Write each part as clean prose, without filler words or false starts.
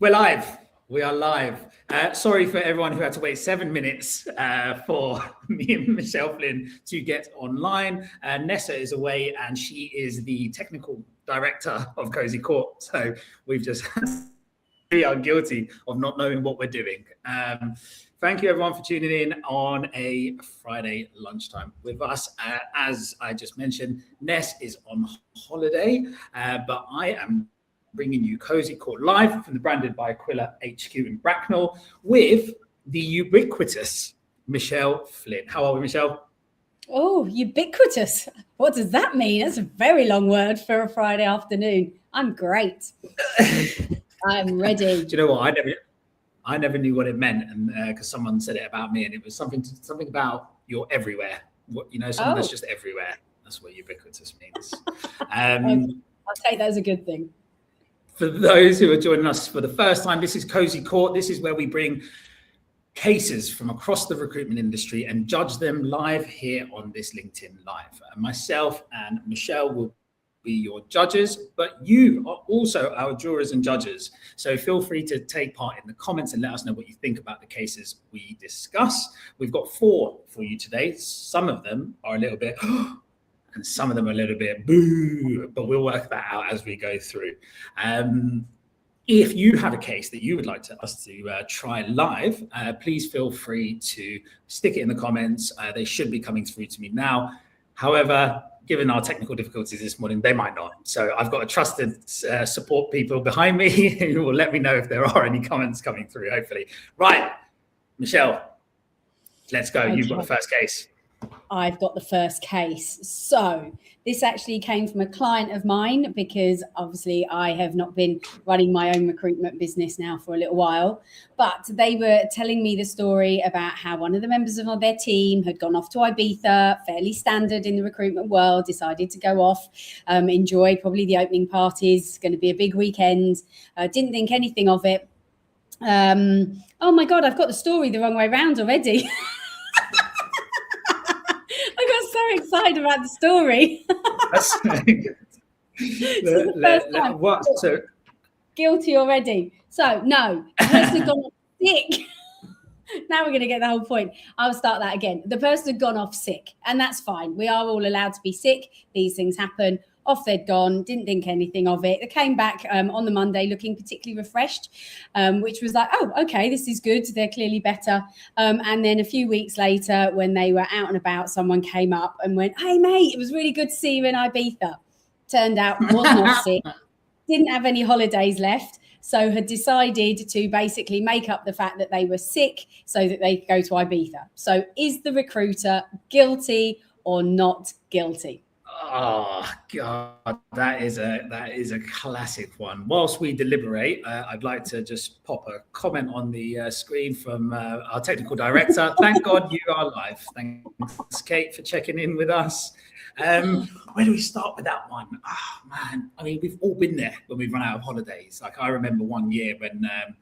We're live. We are live. Sorry for everyone who had to wait 7 minutes for me and Michelle Flynn to get online. Ness is away and she is the technical director of KOSI Kourt. So we've just we are guilty of not knowing what we're doing. Thank you everyone for tuning in on a Friday lunchtime with us. As I just mentioned, Ness is on holiday, but I am bringing you KOSI Kourt live from the Branded by Aquila HQ in Bracknell with the ubiquitous Michelle Flynn. How are we, Michelle? Oh, ubiquitous. What does that mean? That's a very long word for a Friday afternoon. I'm great. I'm ready. Do you know what? I never knew what it meant, and because someone said it about me, and it was something about you're everywhere. Someone that's just everywhere. That's what ubiquitous means. I'll take that as a good thing. For those who are joining us for the first time, this is KOSI Kourt. This is where we bring cases from across the recruitment industry and judge them live here on this LinkedIn Live. Myself and Michelle will be your judges, but you are also our jurors and judges. So feel free to take part in the comments and let us know what you think about the cases we discuss. We've got 4 for you today. Some of them are a little bit... and some of them are a little bit boo, but we'll work that out as we go through. If you have a case that you would like us to try live, please feel free to stick it in the comments. They should be coming through to me now. However, given our technical difficulties this morning, they might not. So I've got a trusted support people behind me who will let me know if there are any comments coming through, hopefully. Right, Michelle, let's go. Okay. You've got the first case. I've got the first case. So this actually came from a client of mine because obviously I have not been running my own recruitment business now for a little while, but they were telling me the story about how one of the members of their team had gone off to Ibiza, fairly standard in the recruitment world, decided to go off, enjoy probably the opening parties, going to be a big weekend, didn't think anything of it. Oh my God, I've got the story the wrong way around already. I got so excited about the story. That's so guilty already. So no, the person had gone off sick. Now we're going to get the whole point. I'll start that again. The person had gone off sick, and that's fine. We are all allowed to be sick. These things happen. Off they'd gone, didn't think anything of it. They came back on the Monday looking particularly refreshed, which was like, oh, okay, this is good. They're clearly better. And then a few weeks later, when they were out and about, someone came up and went, hey, mate, it was really good to see you in Ibiza. Turned out wasn't off sick, didn't have any holidays left, so had decided to basically make up the fact that they were sick so that they could go to Ibiza. So is the recruiter guilty or not guilty? Oh God, that is a classic one. Whilst we deliberate, I'd like to just pop a comment on the screen from our technical director. Thank God you are live. Thanks, Kate, for checking in with us. Where do we start with that one? Oh man, I mean, we've all been there when we've run out of holidays. Like I remember one year when I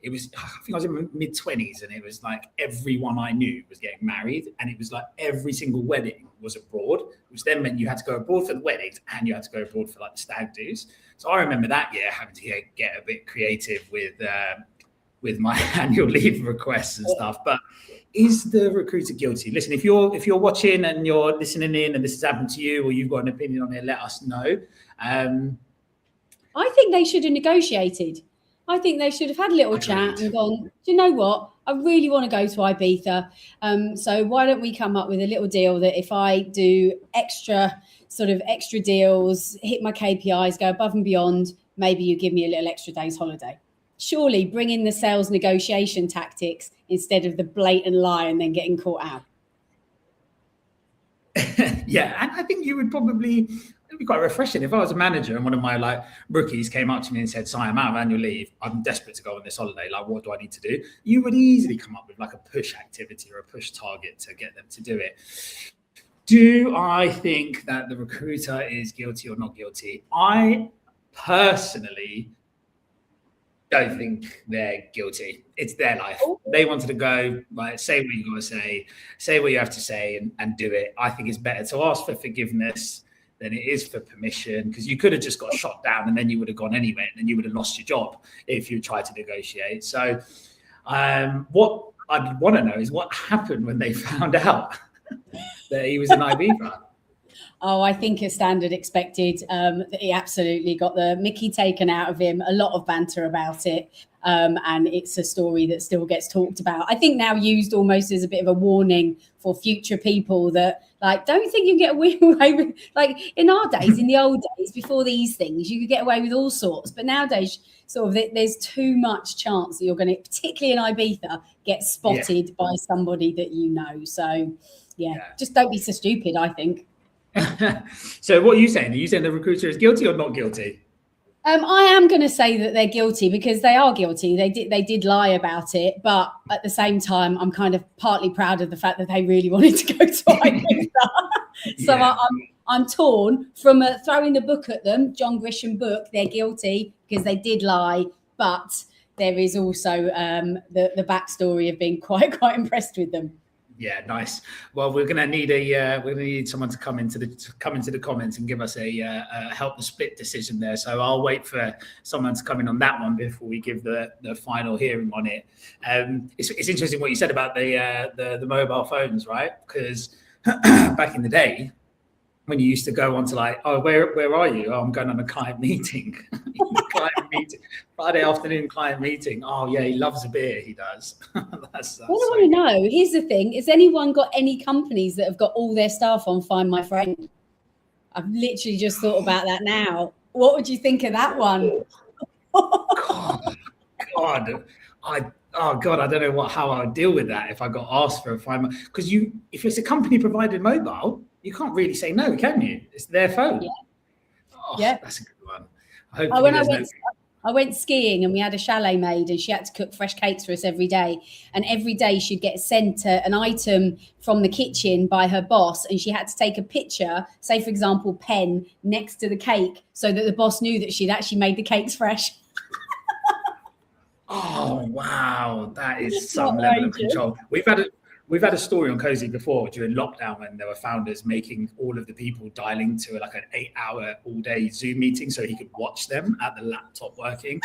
think I was in my mid-20s, and it was like everyone I knew was getting married, and it was like every single wedding was abroad, which then meant you had to go abroad for the weddings and you had to go abroad for like the stag do's. So I remember that year having to get a bit creative with my annual leave requests and stuff. But is the recruiter guilty? Listen, if you're watching and you're listening in and this has happened to you or you've got an opinion on it, let us know. I think they should have negotiated. I think they should have had a little chat and gone, do you know what? I really want to go to Ibiza. So why don't we come up with a little deal that if I do extra deals, hit my KPIs, go above and beyond, maybe you give me a little extra day's holiday. Surely bring in the sales negotiation tactics instead of the blatant lie and then getting caught out. Yeah, and I think it'd be quite refreshing if I was a manager and one of my rookies came up to me and said, "Si, I'm out of annual leave. I'm desperate to go on this holiday. What do I need to do?" You would easily come up with a push activity or a push target to get them to do it. Do I think that the recruiter is guilty or not guilty? I personally don't think they're guilty. It's their life. They wanted to go, say what you got to say what you have to say and do it. I think it's better to ask for forgiveness than it is for permission, because you could have just got shot down and then you would have gone anywhere and then you would have lost your job if you tried to negotiate. So what I'd want to know is what happened when they found out that he was an Ibiza. Oh, I think as standard expected, he absolutely got the mickey taken out of him, a lot of banter about it. And it's a story that still gets talked about. I think now used almost as a bit of a warning for future people that, like, don't think you get away with, like in our days, in the old days, before these things, you could get away with all sorts. But nowadays, sort of, there's too much chance that you're going to, particularly in Ibiza, get spotted by somebody that you know. So, just don't be so stupid, I think. So what are you saying? Are you saying the recruiter is guilty or not guilty? I am going to say that they're guilty because they are guilty. They did lie about it, but at the same time, I'm kind of partly proud of the fact that they really wanted to go to Ibiza. So I'm torn from throwing the book at them, John Grisham book. They're guilty because they did lie, but there is also the backstory of being quite impressed with them. Yeah, nice. Well, we're gonna need someone to come into the comments and give us a help the split decision there. So I'll wait for someone to come in on that one before we give the final hearing on it. It's interesting what you said about the mobile phones, right? Because back in the day, when you used to go on to like, oh, where are you? Oh, I'm going on a client meeting. Friday afternoon client meeting. Oh yeah, he loves a beer. He does. That's what I want to know. Here's the thing: has anyone got any companies that have got all their staff on Find My Friend? I've literally just thought about that now. What would you think of that one? God, I don't know how I would deal with that if I got asked for a Find My, because if it's a company provided mobile, you can't really say no, can you? It's their phone. Yeah, that's a good one. I went skiing and we had a chalet maid and she had to cook fresh cakes for us every day. And every day she'd get sent an item from the kitchen by her boss and she had to take a picture, say, for example, pen next to the cake so that the boss knew that she'd actually made the cakes fresh. Oh, wow. That is some level of control. We've had a story on KOSI before during lockdown when there were founders making all of the people dialing to like an 8-hour all-day Zoom meeting so he could watch them at the laptop working.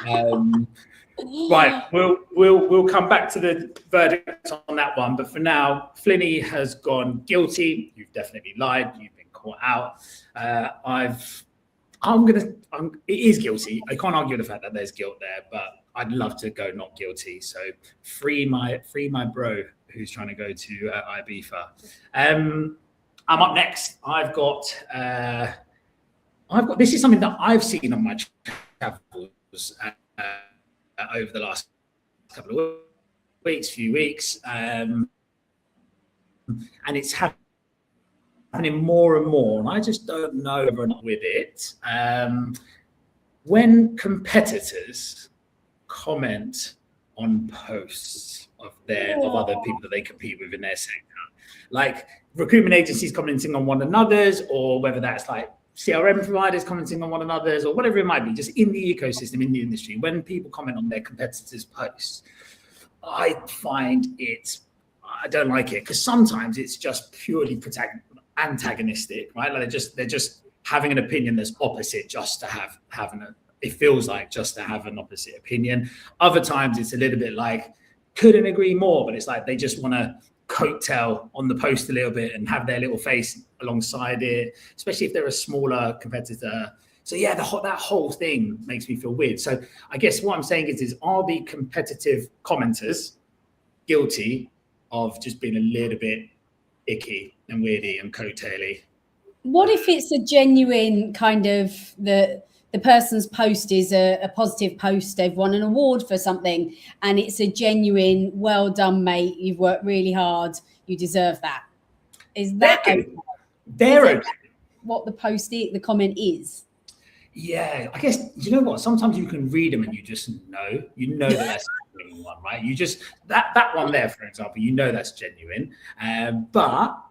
Right, we'll come back to the verdict on that one, but for now, Flinny has gone guilty. You've definitely lied. You've been caught out. It is guilty. I can't argue the fact that there's guilt there, but I'd love to go not guilty. So free my bro who's trying to go to Ibiza. I'm up next. I've got this is something that I've seen on my travels over the last couple of few weeks, and it's happening more and more, and I just don't know whether or not with it. When competitors comment on posts of other people that they compete with in their sector, like recruitment agencies commenting on one another's, or whether that's like CRM providers commenting on one another's, or whatever it might be, just in the ecosystem, in the industry, when people comment on their competitors' posts, I don't like it, because sometimes it's just purely antagonistic, right? Like they're just having an opinion that's opposite just to have it feels like just to have an opposite opinion. Other times it's a little bit like, couldn't agree more, but it's like they just want to coattail on the post a little bit and have their little face alongside it, especially if they're a smaller competitor. So yeah, that whole thing makes me feel weird. So I guess what I'm saying is are the competitive commenters guilty of just being a little bit icky and weirdy and coattaily? What if it's a genuine kind of the person's post is a positive post, they've won an award for something, and it's a genuine, well done, mate, you've worked really hard, you deserve that? Is that okay? What the post is, the comment is? Yeah, I guess, you know what, sometimes you can read them and you just know that that's a genuine one, right? You just that one there, for example, you know that's genuine, but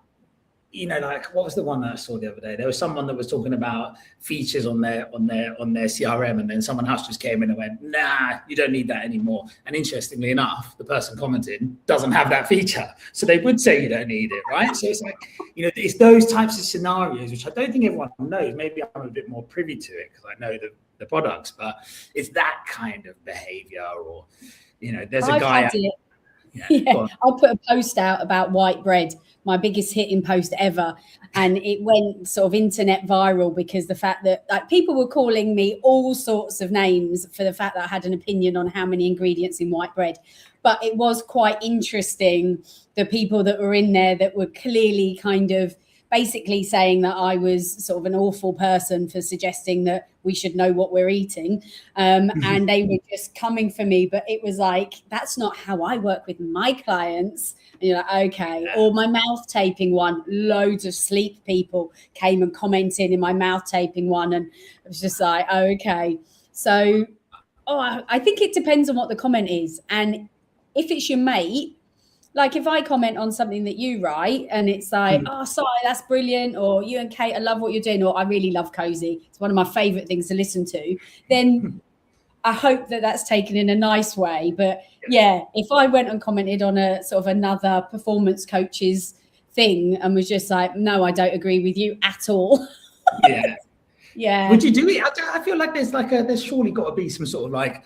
like what was the one that I saw the other day? There was someone that was talking about features on their CRM, and then someone else just came in and went, nah, you don't need that anymore. And interestingly enough, the person commenting doesn't have that feature. So they would say you don't need it, right? So it's like, it's those types of scenarios, which I don't think everyone knows. Maybe I'm a bit more privy to it because I know the products, but it's that kind of behavior, or, there's a guy. Yeah, I'll put a post out about white bread, my biggest hitting post ever. And it went sort of internet viral because the fact that people were calling me all sorts of names for the fact that I had an opinion on how many ingredients in white bread. But it was quite interesting, the people that were in there that were clearly kind of basically saying that I was sort of an awful person for suggesting that we should know what we're eating. And they were just coming for me. But it was like, that's not how I work with my clients. And you're like, okay. Yeah. Or my mouth taping one, loads of sleep people came and commented in my mouth taping one. And it was just like, okay. So, I think it depends on what the comment is. And if it's your mate, like if I comment on something that you write and it's like, oh, sorry, that's brilliant, or you and Kate, I love what you're doing, or I really love KOSI, it's one of my favorite things to listen to, then I hope that that's taken in a nice way. But yeah, if I went and commented on a sort of another performance coach's thing and was just like, no, I don't agree with you at all. Yeah. Yeah. Would you do it? I feel like there's surely got to be some sort of like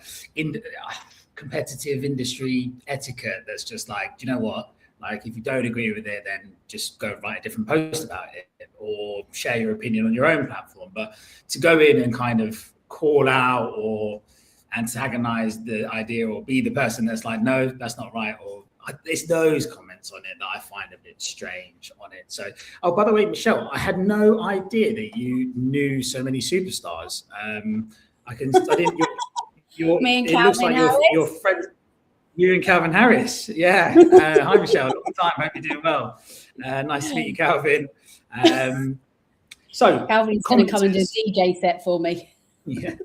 competitive industry etiquette that's just like, do you know what? Like, if you don't agree with it, then just go write a different post about it or share your opinion on your own platform. But to go in and kind of call out or antagonize the idea or be the person that's like, no, that's not right, or it's those comments on it that I find a bit strange on it. So, by the way, Michelle, I had no idea that you knew so many superstars. I didn't. Me and it Calvin looks like Harris. your friend, you and Calvin Harris. Yeah. Hi, Michelle. Long time. Hope you're doing well. Nice to meet you, Calvin. So Calvin's going to come and do a DJ set for me. Yeah.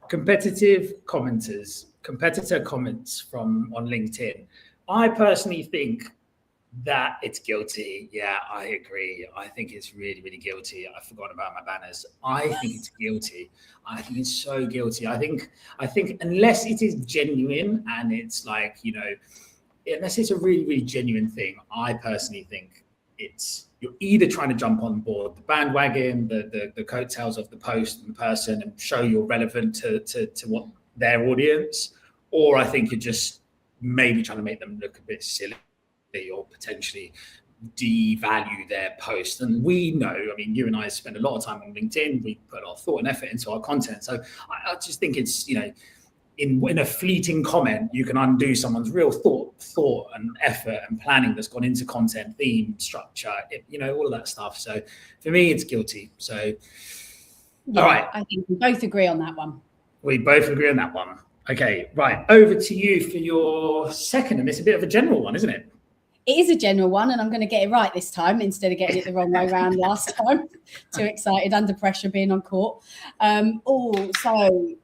Competitor comments on LinkedIn. I personally think that it's guilty. Yeah, I agree. I think it's really, really guilty. I forgot about my banners. I think it's guilty. I think it's so guilty. I think unless it is genuine and it's like, unless it's a really, really genuine thing, I personally think you're either trying to jump on board the bandwagon, the coattails of the post and the person and show you're relevant to what their audience, or I think you're just maybe trying to make them look a bit silly or potentially devalue their post. And we know, you and I spend a lot of time on LinkedIn. We put a lot of thought and effort into our content. So I just think it's, in a fleeting comment, you can undo someone's real thought and effort and planning that's gone into content, theme, structure, all of that stuff. So for me, it's guilty. So, yeah, all right. I think we both agree on that one. We both agree on that one. Okay, right. Over to you for your second, and it's a bit of a general one, isn't it? It is a general one, and I'm going to get it right this time instead of getting it the wrong way around last time. Too excited, under pressure, being on court. So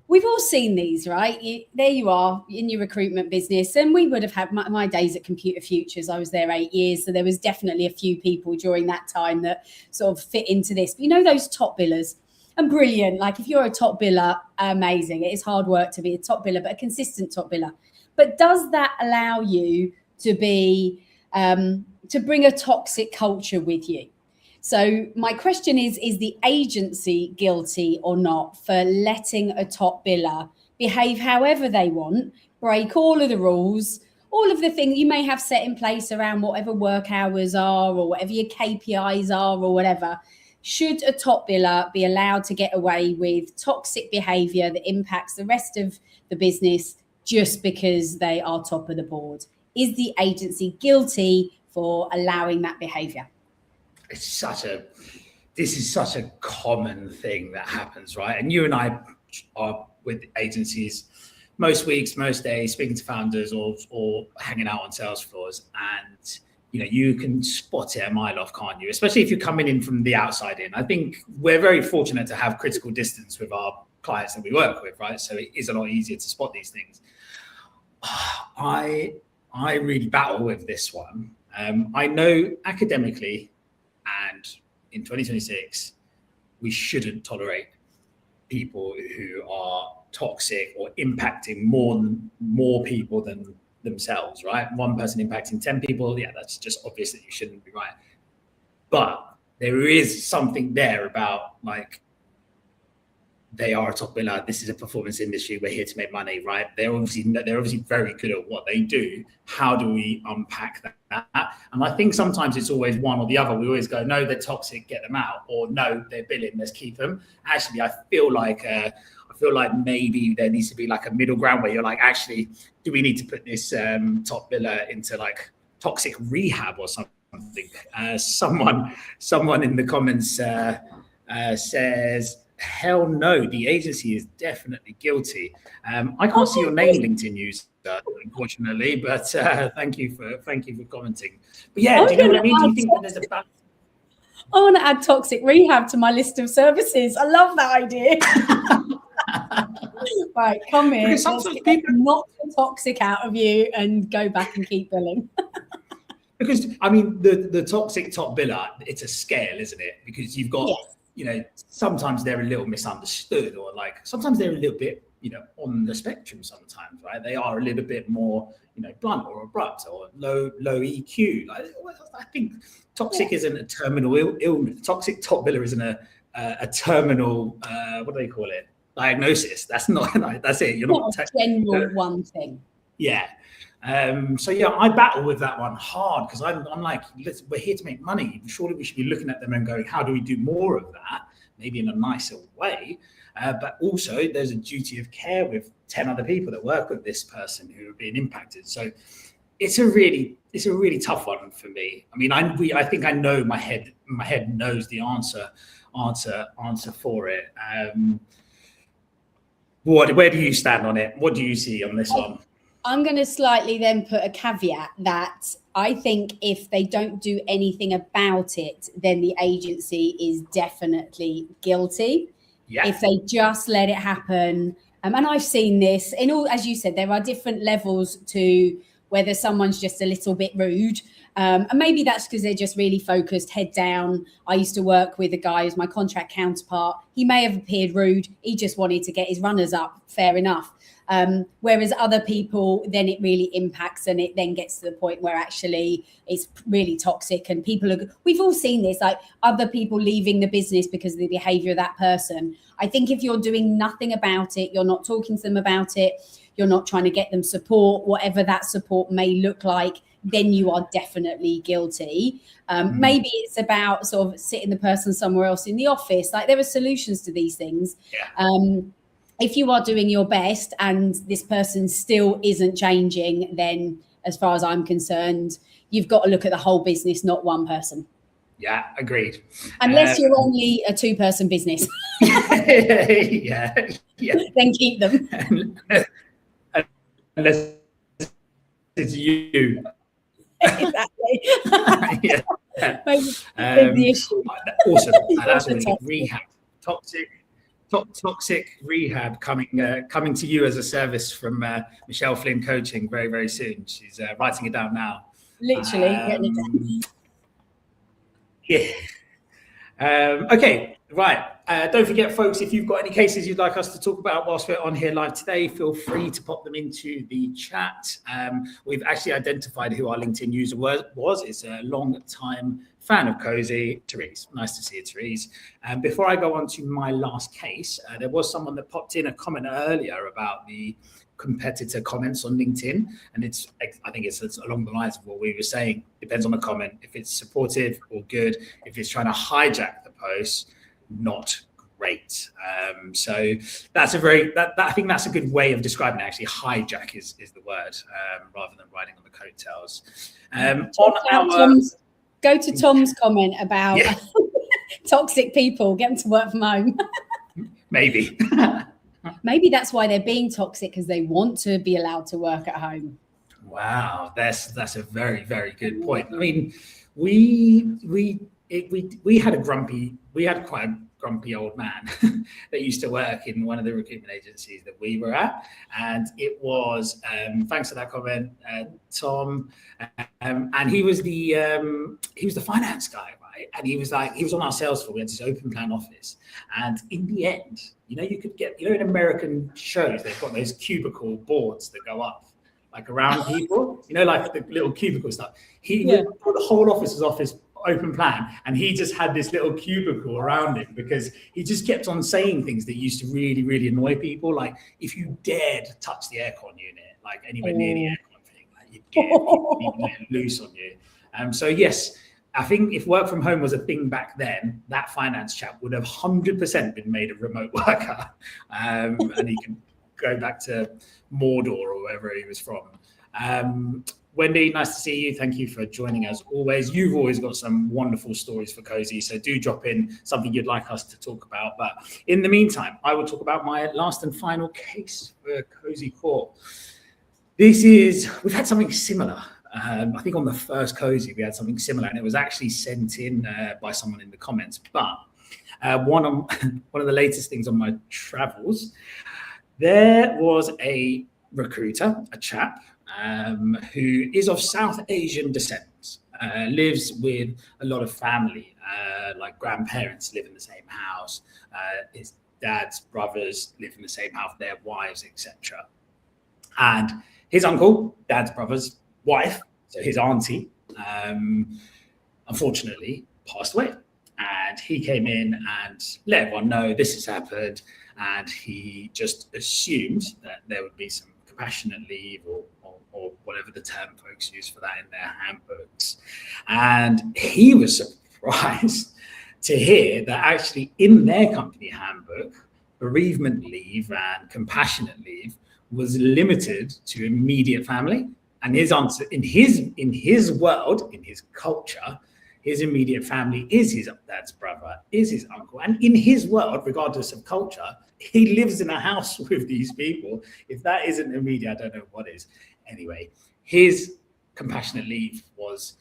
we've all seen these, right? There you are in your recruitment business, and we would have had my days at Computer Futures. I was there 8 years, so there was definitely a few people during that time that sort of fit into this. But those top billers, and brilliant. Like if you're a top biller, amazing. It is hard work to be a top biller, but a consistent top biller. But does that allow you to be to bring a toxic culture with you? So my question is the agency guilty or not for letting a top biller behave however they want, break all of the rules, all of the things you may have set in place around whatever work hours are or whatever your KPIs are or whatever? Should a top biller be allowed to get away with toxic behavior that impacts the rest of the business just because they are top of the board? Is the agency guilty for allowing that behavior? This is such a common thing that happens, right? And you and I are with agencies most weeks, most days, speaking to founders or hanging out on sales floors, and you can spot it a mile off, can't you? Especially if you're coming in from the outside in. I think we're very fortunate to have critical distance with our clients that we work with, right? So it is a lot easier to spot these things. I really battle with this one. I know academically And in 2026, we shouldn't tolerate people who are toxic or impacting more people than themselves, right? One person impacting 10 people, yeah, that's just obvious that you shouldn't be right. But there is something there about like, they are a top biller. This is a performance industry. We're here to make money, right? They're obviously very good at what they do. How do we unpack that? And I think sometimes it's always one or the other. We always go, no, they're toxic, get them out, or no, they're billing, let's keep them. Actually, I feel like maybe there needs to be like a middle ground where you're like, actually, do we need to put this top biller into like toxic rehab or something? Someone in the comments says, hell no, the agency is definitely guilty. I can't see your name, LinkedIn user, unfortunately, but thank you for commenting. But yeah, do you know what I mean? Do you think that there's a balance? I want to add toxic rehab to my list of services. I love that idea. Right, come here. Because sometimes people knock the toxic out of you and go back and keep billing. Because I mean, the toxic top biller, it's a scale, isn't it? Because you've got, you know, sometimes they're a little misunderstood, or like sometimes they're a little bit, you know, on the spectrum sometimes, right? They are a little bit more, you know, blunt or abrupt or low EQ. Like, I think toxic isn't a terminal illness. Toxic top biller isn't a terminal, what do they call it? Diagnosis. That's not, that's it. You're not a general one thing. Yeah. So yeah, I battle with that one hard because I'm like, we're here to make money. Surely we should be looking at them and going, how do we do more of that? Maybe in a nicer way. But also there's a duty of care with 10 other people that work with this person who are being impacted. So it's a really tough one for me. I mean, I think I know my head knows the answer for it. Where do you stand on it? What do you see on this one? I'm going to slightly then put a caveat that I think if they don't do anything about it, then the agency is definitely guilty. Yeah. If they just let it happen. And I've seen this in all, as you said, there are different levels to whether someone's just a little bit rude. And maybe that's because they're just really focused, head down. I used to work with a guy who's my contract counterpart. He may have appeared rude. He just wanted to get his runners up. Fair enough. Whereas other people, then it really impacts and it then gets to the point where actually it's really toxic and we've all seen this, like other people leaving the business because of the behavior of that person. I think if you're doing nothing about it, you're not talking to them about it, you're not trying to get them support, whatever that support may look like, then you are definitely guilty. Maybe it's about sort of sitting the person somewhere else in the office. Like there are solutions to these things. Yeah. If you are doing your best and this person still isn't changing, then as far as I'm concerned, you've got to look at the whole business, not one person. Yeah, agreed. Unless you're only a 2-person business. yeah. Then keep them. Unless it's you. Exactly. Yeah. Maybe the issue. Awesome. That's really good. Rehab. Toxic rehab coming to you as a service from Michelle Flynn Coaching very, very soon. She's writing it down now. Literally getting it down. Yeah. Okay, right. Don't forget, folks, if you've got any cases you'd like us to talk about whilst we're on here live today, feel free to pop them into the chat. We've actually identified who our LinkedIn user was. It's a long-time fan of KOSI, Therese. Nice to see you, Therese. Before I go on to my last case, there was someone that popped in a comment earlier about the competitor comments on LinkedIn. And I think it's along the lines of what we were saying. Depends on the comment. If it's supportive or good, if it's trying to hijack the post, not great. So that's I think that's a good way of describing it. Actually, hijack is the word, rather than riding on the coattails. Go to Tom's comment about toxic people, get them to work from home. Maybe. Maybe that's why they're being toxic, because they want to be allowed to work at home. Wow, that's a very, very good point. I mean, we had quite a grumpy old man that used to work in one of the recruitment agencies that we were at, and it was thanks for that comment, Tom, and he was the finance guy, And he was on our sales floor. We had this open plan office. And in the end, you could get, in American shows, they've got those cubicle boards that go up, like around people, like the little cubicle stuff. The whole office open plan, and he just had this little cubicle around him because he just kept on saying things that used to really, really annoy people. Like, if you dared touch the aircon unit, like anywhere near the aircon thing, like you'd get loose on you. So yes, I think if work from home was a thing back then, that finance chap would have 100% been made a remote worker, and he can go back to Mordor or wherever he was from. Wendy, nice to see you. Thank you for joining us always. You've always got some wonderful stories for KOSI, so do drop in something you'd like us to talk about. But in the meantime, I will talk about my last and final case for KOSI Kourt. We've had something similar. I think on the first KOSI, we had something similar, and it was actually sent in by someone in the comments. But one of the latest things on my travels, there was a recruiter, a chap, who is of South Asian descent, lives with a lot of family, like grandparents live in the same house, his dad's brothers live in the same house, their wives, etc. And his uncle, dad's brother's wife, so his auntie, unfortunately passed away. And he came in and let everyone know this has happened, and he just assumed that there would be some compassionate leave or whatever the term folks use for that in their handbooks. And he was surprised to hear that actually in their company handbook, bereavement leave and compassionate leave was limited to immediate family. And his answer, in his world, in his culture, his immediate family is his dad's brother, is his uncle. And in his world, regardless of culture, he lives in a house with these people. If that isn't immediate, I don't know what is. Anyway, his compassionate leave was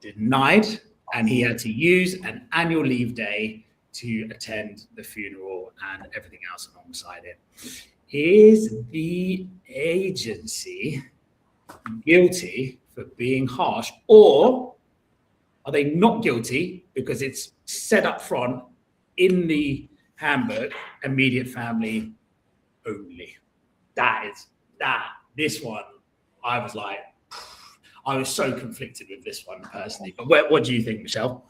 denied, and he had to use an annual leave day to attend the funeral and everything else alongside it. Is the agency guilty for being harsh, or are they not guilty because it's said up front in the handbook, immediate family only? This one, I was so conflicted with this one personally. But what do you think, Michelle?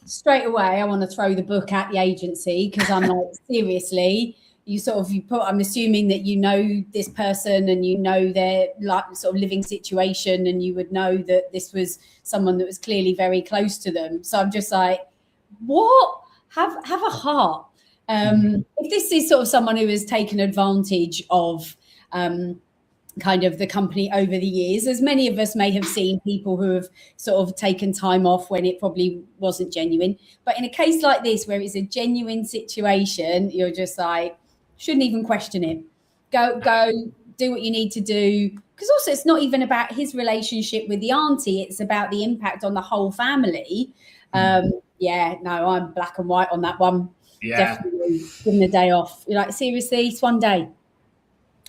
Straight away, I want to throw the book at the agency, because I'm like, seriously, I'm assuming that you know this person and you know their sort of living situation, and you would know that this was someone that was clearly very close to them. So I'm just like, what? Have a heart. If this is sort of someone who has taken advantage of kind of the company over the years, as many of us may have seen people who have sort of taken time off when it probably wasn't genuine. But in a case like this, where it's a genuine situation, you're just like, shouldn't even question it. Go, do what you need to do. Because also it's not even about his relationship with the auntie. It's about the impact on the whole family. I'm black and white on that one. Yeah. Definitely give him the day off. You're like, seriously, it's one day.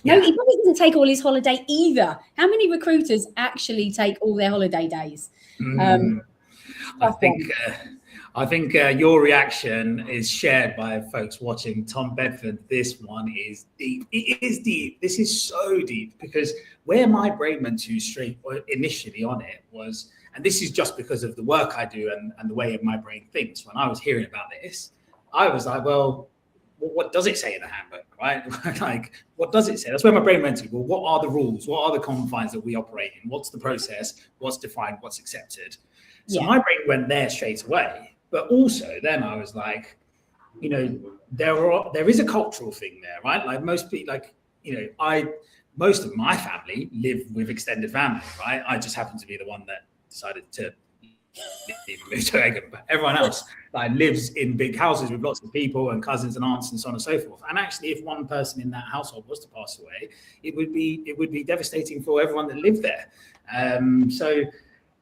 No, he probably doesn't take all his holiday either. How many recruiters actually take all their holiday days? I think your reaction is shared by folks watching. Tom Bedford, this one is deep. It is deep. This is so deep, because where my brain went to straight initially on it was, and this is just because of the work I do and the way my brain thinks. When I was hearing about this, I was like, well, what does it say in the handbook, right? Like, what does it say? That's where my brain went to. Well, what are the rules? What are the confines that we operate in? What's the process? What's defined? What's accepted? So my brain went there straight away. But also then I was like, there is a cultural thing there, right? Like most people, most of my family live with extended family, right? I just happen to be the one that decided to move to Egham, but everyone else lives in big houses with lots of people and cousins and aunts and so on and so forth. And actually, if one person in that household was to pass away, it would be devastating for everyone that lived there. So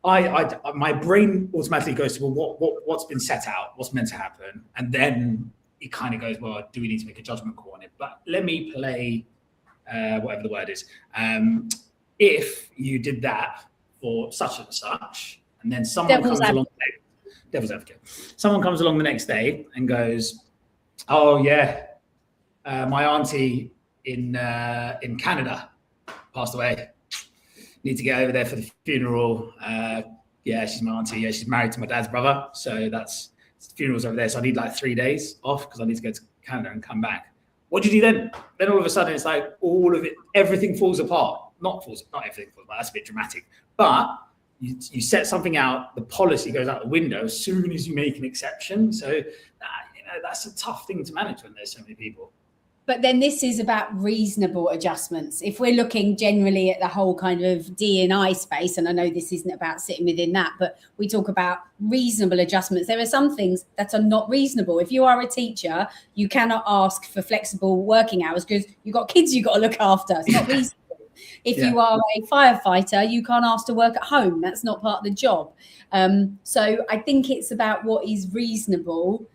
my brain automatically goes to, well, what's been set out, what's meant to happen, and then it kind of goes, well, do we need to make a judgment call on it? But let me play whatever the word is. If you did that for such and such, and then someone comes along, devil's advocate. Someone comes along the next day and goes, "Oh yeah, my auntie in Canada passed away. Need to get over there for the funeral. Yeah, she's my auntie. Yeah, she's married to my dad's brother. So the funeral's over there. So I need like 3 days off because I need to go to Canada and come back." What do you do then? Then all of a sudden it's like all of it, everything falls apart. Not everything falls apart. That's a bit dramatic. But you set something out, the policy goes out the window as soon as you make an exception. So that's a tough thing to manage when there's so many people. But then this is about reasonable adjustments. If we're looking generally at the whole kind of D&I space, and I know this isn't about sitting within that, but we talk about reasonable adjustments. There are some things that are not reasonable. If you are a teacher, you cannot ask for flexible working hours because you've got kids you've got to look after. It's not reasonable. If you are a firefighter, you can't ask to work at home. That's not part of the job. So I think it's about what is reasonable.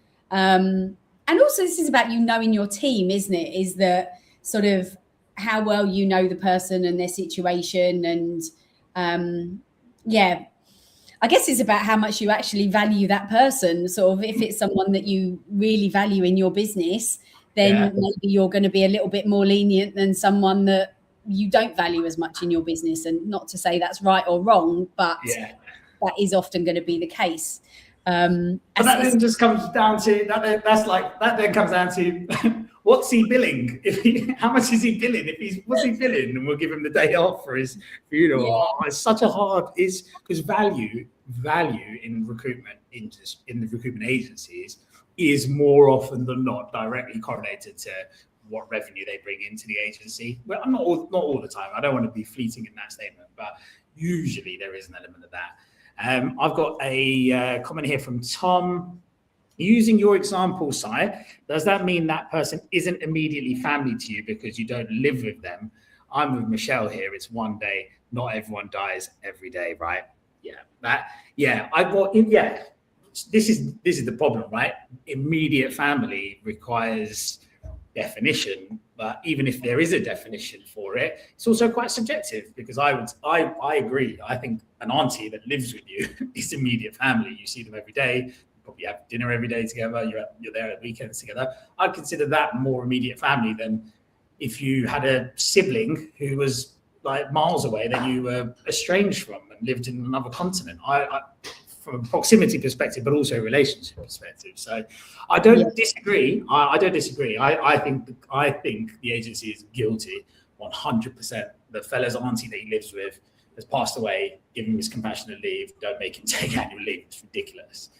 And also this is about you knowing your team, isn't it? Is that sort of how well you know the person and their situation. And I guess it's about how much you actually value that person. Sort of if it's someone that you really value in your business, then maybe you're going to be a little bit more lenient than someone that you don't value as much in your business. And not to say that's right or wrong, but that is often going to be the case. But that then just comes down to that then comes down to what's he billing? How much is he billing? What's he billing? And we'll give him the day off for his funeral. Oh, it's such a hard because value in recruitment in the recruitment agencies is more often than not directly correlated to what revenue they bring into the agency. Well, not all the time. I don't want to be fleeting in that statement, but usually there is an element of that. I've got a comment here from Tom. Using your example, Si, does that mean that person isn't immediately family to you because you don't live with them? I'm with Michelle here. It's one day. Not everyone dies every day, right? This is the problem, right? Immediate family requires definition, but even if there is a definition for it, it's also quite subjective because I agree. I think an auntie that lives with you is immediate family. You see them every day, you probably have dinner every day together, you're there at weekends together. I'd consider that more immediate family than if you had a sibling who was like miles away that you were estranged from and lived in another continent. I from a proximity perspective, but also a relationship perspective. So I don't disagree. I don't disagree. I think the agency is guilty 100%. The fella's auntie that he lives with has passed away. Give him his compassionate leave. Don't make him take annual leave. It's ridiculous.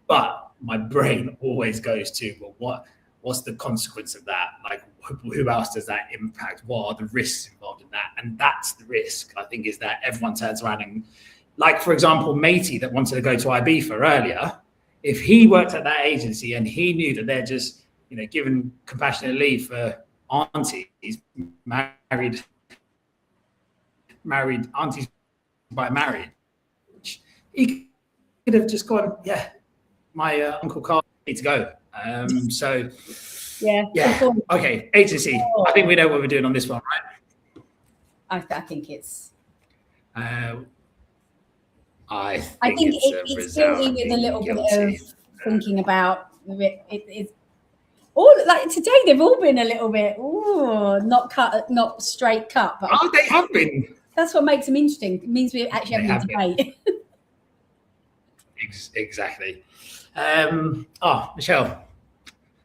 But my brain always goes to, well, what's the consequence of that? Like, who else does that impact? What are the risks involved in that? And that's the risk, I think, is that everyone turns around and, like, for example, Matey that wanted to go to Ibiza earlier, if he worked at that agency and he knew that they're just, giving compassionate leave for aunties, married aunties by marriage, he could have just gone, my Uncle Carl needs to go. Okay, agency. I think we know what we're doing on this one, right? I think it's. I think it's building with a little bit of thinking about it's all like today. They've all been a little bit not straight cut. But they have been. That's what makes them interesting. It means we actually have a debate. Exactly. Michelle,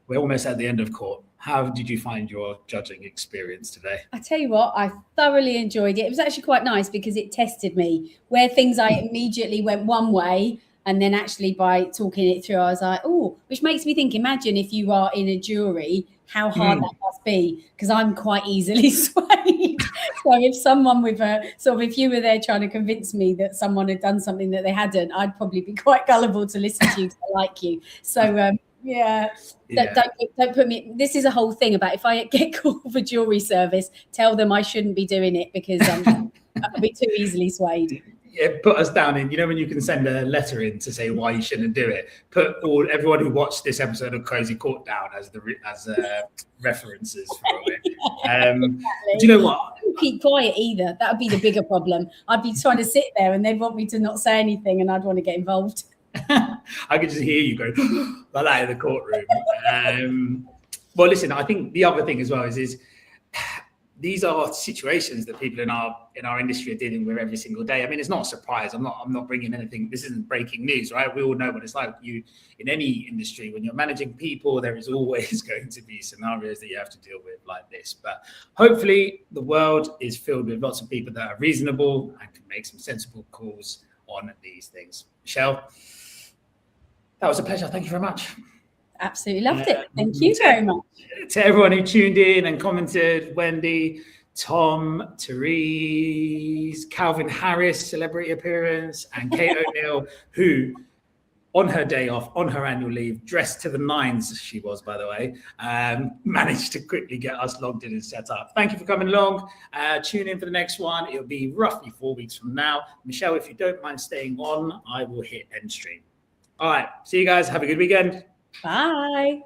we're almost at the end of court. How did you find your judging experience today? I tell you what, I thoroughly enjoyed it. It was actually quite nice because it tested me where things I immediately went one way. And then actually by talking it through, I was like, which makes me think, imagine if you are in a jury, how hard that must be, because I'm quite easily swayed. So if someone with if you were there trying to convince me that someone had done something that they hadn't, I'd probably be quite gullible to listen to you because I like you. So, don't put me. This is a whole thing about if I get called for jury service, tell them I shouldn't be doing it because I'll be too easily swayed. Put us down in, when you can send a letter in to say why you shouldn't do it. Put everyone who watched this episode of KOSI Kourt down as references for it. Exactly. Do you know what? I don't keep quiet either. That would be the bigger problem. I'd be trying to sit there and they'd want me to not say anything, and I'd want to get involved. I could just hear you go like that in the courtroom. Well, listen, I think the other thing as well is these are situations that people in our industry are dealing with every single day. I mean, it's not a surprise. I'm not bringing anything. This isn't breaking news, right? We all know what it's like. You in any industry, when you're managing people, there is always going to be scenarios that you have to deal with like this. But hopefully, the world is filled with lots of people that are reasonable and can make some sensible calls on these things. Michelle, that was a pleasure. Thank you very much. Absolutely loved it. Thank you very much. To everyone who tuned in and commented, Wendy, Tom, Therese, Calvin Harris, celebrity appearance, and Kate O'Neill, who on her day off, on her annual leave, dressed to the nines, she was, by the way, managed to quickly get us logged in and set up. Thank you for coming along. Tune in for the next one. It'll be roughly 4 weeks from now. Michelle, if you don't mind staying on, I will hit end stream. All right. See you guys. Have a good weekend. Bye.